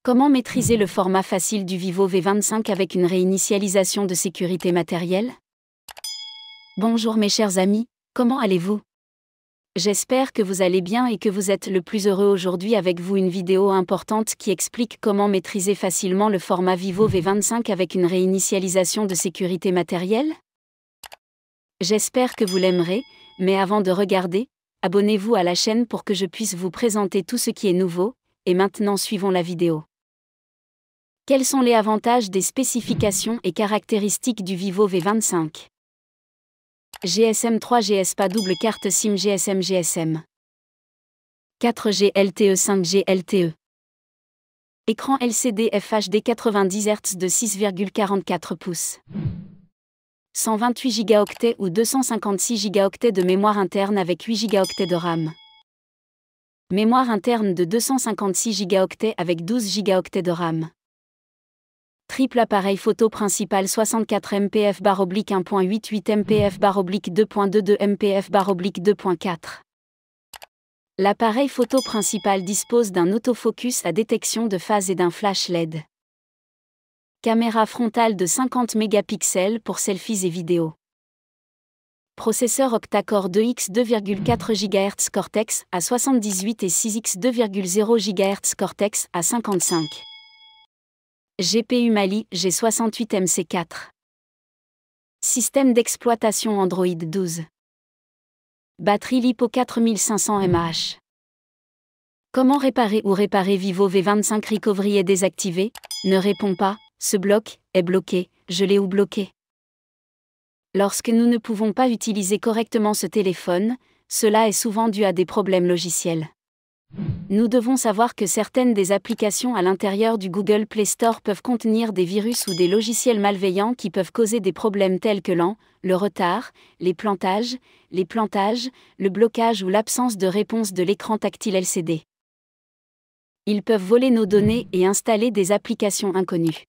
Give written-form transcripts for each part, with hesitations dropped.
Comment maîtriser le format facile du Vivo V25 avec une réinitialisation de sécurité matérielle? Bonjour mes chers amis, comment allez-vous? J'espère que vous allez bien et que vous êtes le plus heureux aujourd'hui avec vous une vidéo importante qui explique comment maîtriser facilement le format Vivo V25 avec une réinitialisation de sécurité matérielle. J'espère que vous l'aimerez, mais avant de regarder, abonnez-vous à la chaîne pour que je puisse vous présenter tout ce qui est nouveau, et maintenant suivons la vidéo. Quels sont les avantages des spécifications et caractéristiques du Vivo V25? GSM 3G pas double carte SIM GSM 4G LTE 5G LTE. Écran LCD FHD 90 Hz de 6,44 pouces. 128 Go ou 256 Go de mémoire interne avec 8 Go de RAM. Mémoire interne de 256 Go avec 12 Go de RAM. Triple appareil photo principal 64 mpf/1.88 mpf/2.22 mpf/2.4. L'appareil photo principal dispose d'un autofocus à détection de phase et d'un flash LED. Caméra frontale de 50 mégapixels pour selfies et vidéos. Processeur octa-core 2X 2,4 GHz Cortex à 78 et 6X 2,0 GHz Cortex à 55. GPU Mali G68 MC4. Système d'exploitation Android 12. Batterie LiPo 4500 mAh. Comment réparer Vivo V25 Recovery est désactivé, ne répond pas, se bloque, est bloqué, gelé ou bloqué. Lorsque nous ne pouvons pas utiliser correctement ce téléphone, cela est souvent dû à des problèmes logiciels. Nous devons savoir que certaines des applications à l'intérieur du Google Play Store peuvent contenir des virus ou des logiciels malveillants qui peuvent causer des problèmes tels que le retard, les plantages, le blocage ou l'absence de réponse de l'écran tactile LCD. Ils peuvent voler nos données et installer des applications inconnues.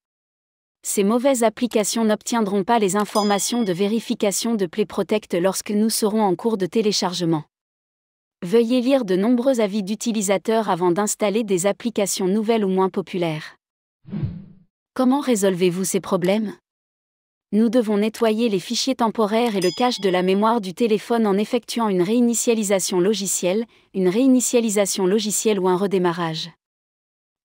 Ces mauvaises applications n'obtiendront pas les informations de vérification de Play Protect lorsque nous serons en cours de téléchargement. Veuillez lire de nombreux avis d'utilisateurs avant d'installer des applications nouvelles ou moins populaires. Comment résolvez-vous ces problèmes? Nous devons nettoyer les fichiers temporaires et le cache de la mémoire du téléphone en effectuant une réinitialisation logicielle ou un redémarrage.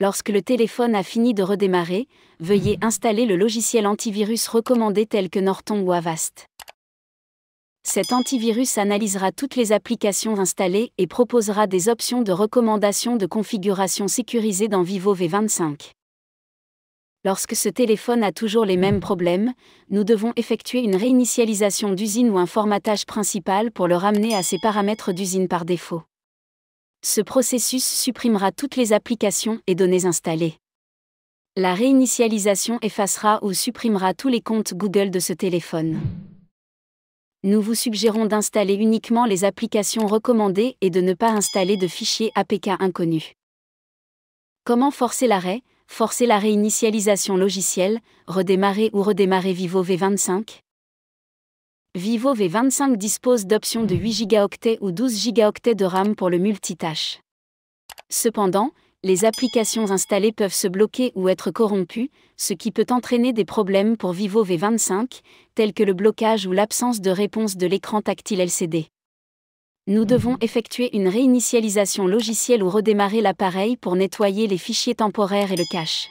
Lorsque le téléphone a fini de redémarrer, veuillez installer le logiciel antivirus recommandé tel que Norton ou Avast. Cet antivirus analysera toutes les applications installées et proposera des options de recommandation de configuration sécurisée dans Vivo V25. Lorsque ce téléphone a toujours les mêmes problèmes, nous devons effectuer une réinitialisation d'usine ou un formatage principal pour le ramener à ses paramètres d'usine par défaut. Ce processus supprimera toutes les applications et données installées. La réinitialisation effacera ou supprimera tous les comptes Google de ce téléphone. Nous vous suggérons d'installer uniquement les applications recommandées et de ne pas installer de fichiers APK inconnus. Comment forcer l'arrêt, forcer la réinitialisation logicielle, redémarrer Vivo V25? Vivo V25 dispose d'options de 8 Go ou 12 Go de RAM pour le multitâche. Cependant, les applications installées peuvent se bloquer ou être corrompues, ce qui peut entraîner des problèmes pour Vivo V25, tels que le blocage ou l'absence de réponse de l'écran tactile LCD. Nous devons effectuer une réinitialisation logicielle ou redémarrer l'appareil pour nettoyer les fichiers temporaires et le cache.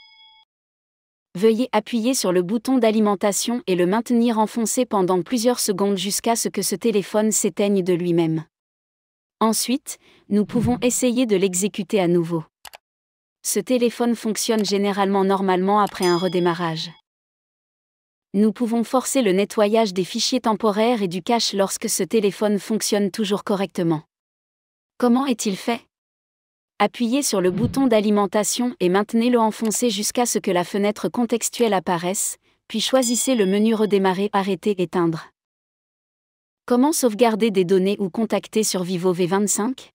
Veuillez appuyer sur le bouton d'alimentation et le maintenir enfoncé pendant plusieurs secondes jusqu'à ce que ce téléphone s'éteigne de lui-même. Ensuite, nous pouvons essayer de l'exécuter à nouveau. Ce téléphone fonctionne généralement normalement après un redémarrage. Nous pouvons forcer le nettoyage des fichiers temporaires et du cache lorsque ce téléphone fonctionne toujours correctement. Comment est-il fait? Appuyez sur le bouton d'alimentation et maintenez-le enfoncé jusqu'à ce que la fenêtre contextuelle apparaisse, puis choisissez le menu redémarrer, arrêter, éteindre. Comment sauvegarder des données ou contacter sur Vivo V25?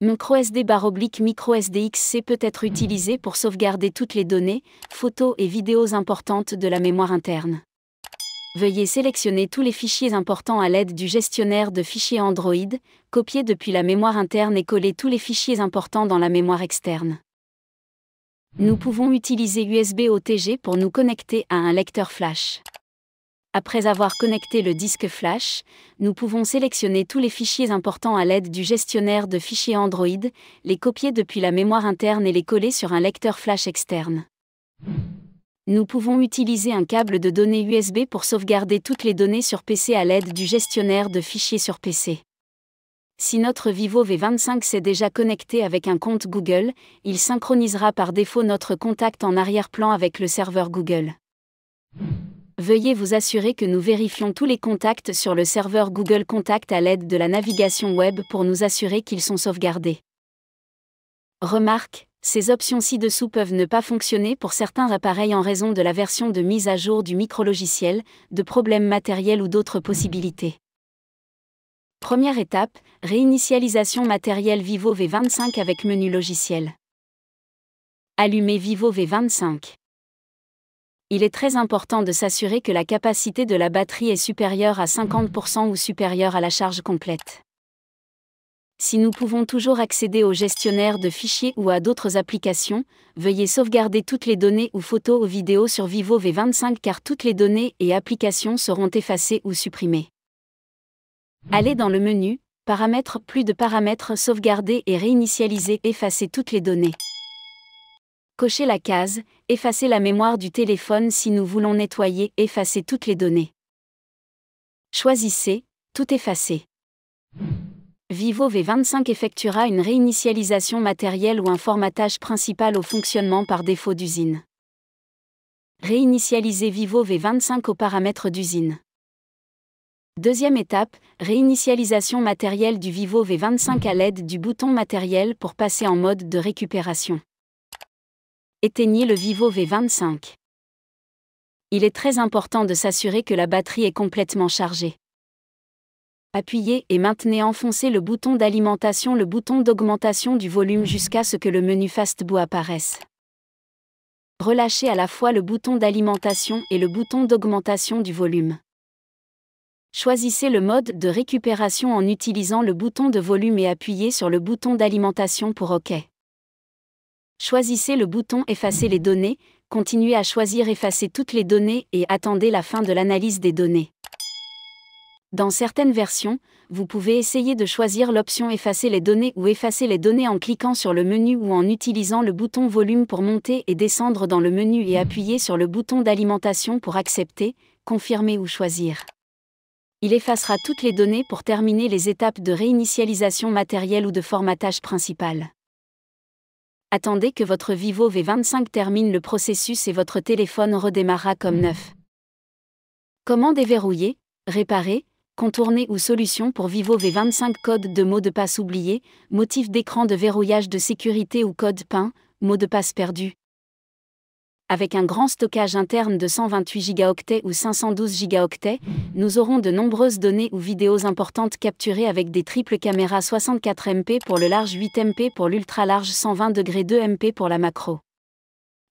microSD/microSD-XC peut être utilisé pour sauvegarder toutes les données, photos et vidéos importantes de la mémoire interne. Veuillez sélectionner tous les fichiers importants à l'aide du gestionnaire de fichiers Android, copier depuis la mémoire interne et coller tous les fichiers importants dans la mémoire externe. Nous pouvons utiliser USB OTG pour nous connecter à un lecteur flash. Après avoir connecté le disque flash, nous pouvons sélectionner tous les fichiers importants à l'aide du gestionnaire de fichiers Android, les copier depuis la mémoire interne et les coller sur un lecteur flash externe. Nous pouvons utiliser un câble de données USB pour sauvegarder toutes les données sur PC à l'aide du gestionnaire de fichiers sur PC. Si notre Vivo V25 s'est déjà connecté avec un compte Google, il synchronisera par défaut notre contact en arrière-plan avec le serveur Google. Veuillez vous assurer que nous vérifions tous les contacts sur le serveur Google Contact à l'aide de la navigation web pour nous assurer qu'ils sont sauvegardés. Remarque, ces options ci-dessous peuvent ne pas fonctionner pour certains appareils en raison de la version de mise à jour du micrologiciel, de problèmes matériels ou d'autres possibilités. Première étape, réinitialisation matérielle Vivo V25 avec menu logiciel. Allumez Vivo V25. Il est très important de s'assurer que la capacité de la batterie est supérieure à 50% ou supérieure à la charge complète. Si nous pouvons toujours accéder au gestionnaire de fichiers ou à d'autres applications, veuillez sauvegarder toutes les données ou photos ou vidéos sur Vivo V25 car toutes les données et applications seront effacées ou supprimées. Allez dans le menu « Paramètres » plus de paramètres sauvegarder et réinitialiser effacer toutes les données. Cochez la case « Effacer la mémoire du téléphone si nous voulons nettoyer effacer toutes les données ». Choisissez « Tout effacer ». Vivo V25 effectuera une réinitialisation matérielle ou un formatage principal au fonctionnement par défaut d'usine. Réinitialiser Vivo V25 aux paramètres d'usine. Deuxième étape, réinitialisation matérielle du Vivo V25 à l'aide du bouton matériel pour passer en mode de récupération. Éteignez le Vivo V25. Il est très important de s'assurer que la batterie est complètement chargée. Appuyez et maintenez enfoncé le bouton d'alimentation, le bouton d'augmentation du volume jusqu'à ce que le menu Fastboot apparaisse. Relâchez à la fois le bouton d'alimentation et le bouton d'augmentation du volume. Choisissez le mode de récupération en utilisant le bouton de volume et appuyez sur le bouton d'alimentation pour OK. Choisissez le bouton Effacer les données, continuez à choisir Effacer toutes les données et attendez la fin de l'analyse des données. Dans certaines versions, vous pouvez essayer de choisir l'option Effacer les données ou effacer les données en cliquant sur le menu ou en utilisant le bouton volume pour monter et descendre dans le menu et appuyer sur le bouton d'alimentation pour accepter, confirmer ou choisir. Il effacera toutes les données pour terminer les étapes de réinitialisation matérielle ou de formatage principal. Attendez que votre Vivo V25 termine le processus et votre téléphone redémarrera comme neuf. Comment déverrouiller, réparer, contourner ou solution pour Vivo V25 code de mot de passe oublié, motif d'écran de verrouillage de sécurité ou code PIN, mot de passe perdu. Avec un grand stockage interne de 128 Go ou 512 Go, nous aurons de nombreuses données ou vidéos importantes capturées avec des triples caméras 64 MP pour le large 8 MP pour l'ultra large 120° 2 MP pour la macro.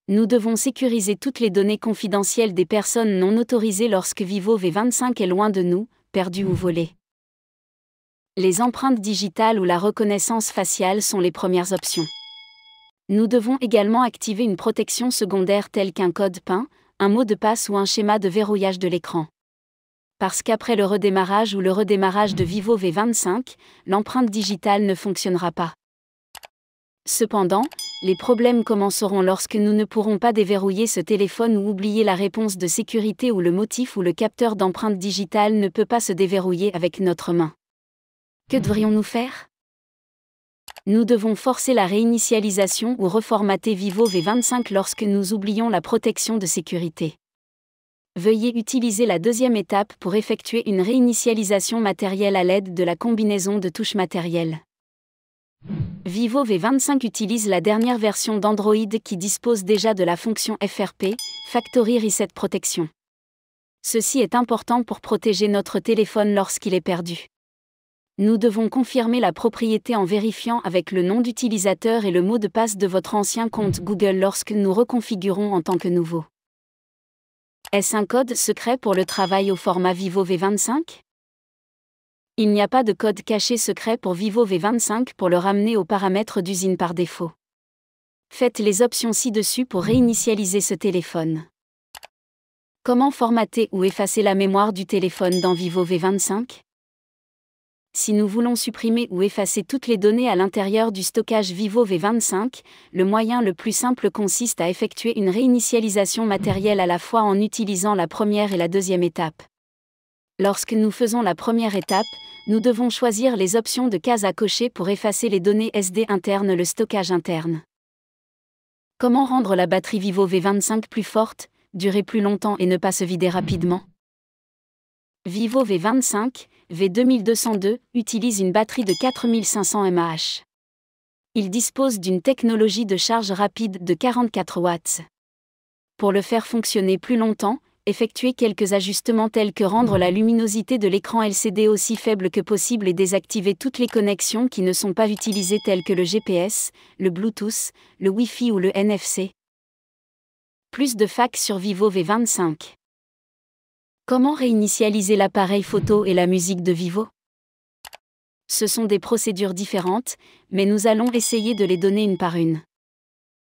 Nous devons sécuriser toutes les données confidentielles des personnes non autorisées lorsque Vivo V25 est loin de nous, perdu ou volé. Les empreintes digitales ou la reconnaissance faciale sont les premières options. Nous devons également activer une protection secondaire telle qu'un code PIN, un mot de passe ou un schéma de verrouillage de l'écran. Parce qu'après le redémarrage ou le redémarrage de Vivo V25, l'empreinte digitale ne fonctionnera pas. Cependant, les problèmes commenceront lorsque nous ne pourrons pas déverrouiller ce téléphone ou oublier la réponse de sécurité ou le motif ou le capteur d'empreinte digitale ne peut pas se déverrouiller avec notre main. Que devrions-nous faire ? Nous devons forcer la réinitialisation ou reformater Vivo V25 lorsque nous oublions la protection de sécurité. Veuillez utiliser la deuxième étape pour effectuer une réinitialisation matérielle à l'aide de la combinaison de touches matérielles. Vivo V25 utilise la dernière version d'Android qui dispose déjà de la fonction FRP, Factory Reset Protection. Ceci est important pour protéger notre téléphone lorsqu'il est perdu. Nous devons confirmer la propriété en vérifiant avec le nom d'utilisateur et le mot de passe de votre ancien compte Google lorsque nous reconfigurons en tant que nouveau. Est-ce un code secret pour le travail au format Vivo V25 ? Il n'y a pas de code caché secret pour Vivo V25 pour le ramener aux paramètres d'usine par défaut. Faites les options ci-dessus pour réinitialiser ce téléphone. Comment formater ou effacer la mémoire du téléphone dans Vivo V25? Si nous voulons supprimer ou effacer toutes les données à l'intérieur du stockage Vivo V25, le moyen le plus simple consiste à effectuer une réinitialisation matérielle à la fois en utilisant la première et la deuxième étape. Lorsque nous faisons la première étape, nous devons choisir les options de cases à cocher pour effacer les données SD internes, le stockage interne. Comment rendre la batterie Vivo V25 plus forte, durer plus longtemps et ne pas se vider rapidement? Vivo V25, V2202, utilise une batterie de 4500 mAh. Il dispose d'une technologie de charge rapide de 44 watts. Pour le faire fonctionner plus longtemps, effectuez quelques ajustements tels que rendre la luminosité de l'écran LCD aussi faible que possible et désactiver toutes les connexions qui ne sont pas utilisées telles que le GPS, le Bluetooth, le Wi-Fi ou le NFC. Plus de facts sur Vivo V25. Comment réinitialiser l'appareil photo et la musique de Vivo? Ce sont des procédures différentes, mais nous allons essayer de les donner une par une.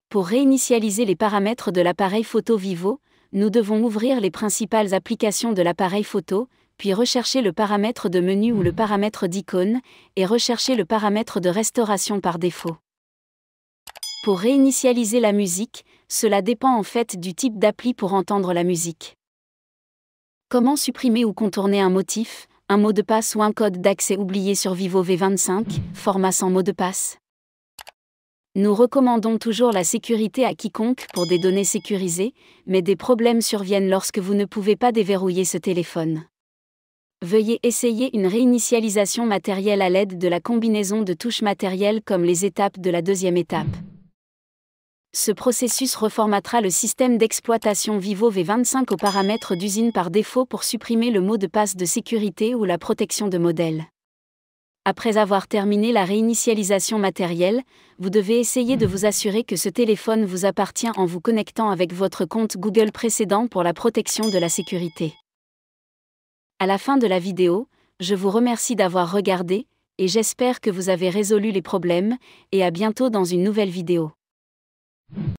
Pour réinitialiser les paramètres de l'appareil photo Vivo, nous devons ouvrir les principales applications de l'appareil photo, puis rechercher le paramètre de menu ou le paramètre d'icône, et rechercher le paramètre de restauration par défaut. Pour réinitialiser la musique, cela dépend en fait du type d'appli pour entendre la musique. Comment supprimer ou contourner un motif, un mot de passe ou un code d'accès oublié sur Vivo V25, format sans mot de passe? Nous recommandons toujours la sécurité à quiconque pour des données sécurisées, mais des problèmes surviennent lorsque vous ne pouvez pas déverrouiller ce téléphone. Veuillez essayer une réinitialisation matérielle à l'aide de la combinaison de touches matérielles comme les étapes de la deuxième étape. Ce processus reformatera le système d'exploitation Vivo V25 aux paramètres d'usine par défaut pour supprimer le mot de passe de sécurité ou la protection de modèle. Après avoir terminé la réinitialisation matérielle, vous devez essayer de vous assurer que ce téléphone vous appartient en vous connectant avec votre compte Google précédent pour la protection de la sécurité. À la fin de la vidéo, je vous remercie d'avoir regardé, et j'espère que vous avez résolu les problèmes, et à bientôt dans une nouvelle vidéo.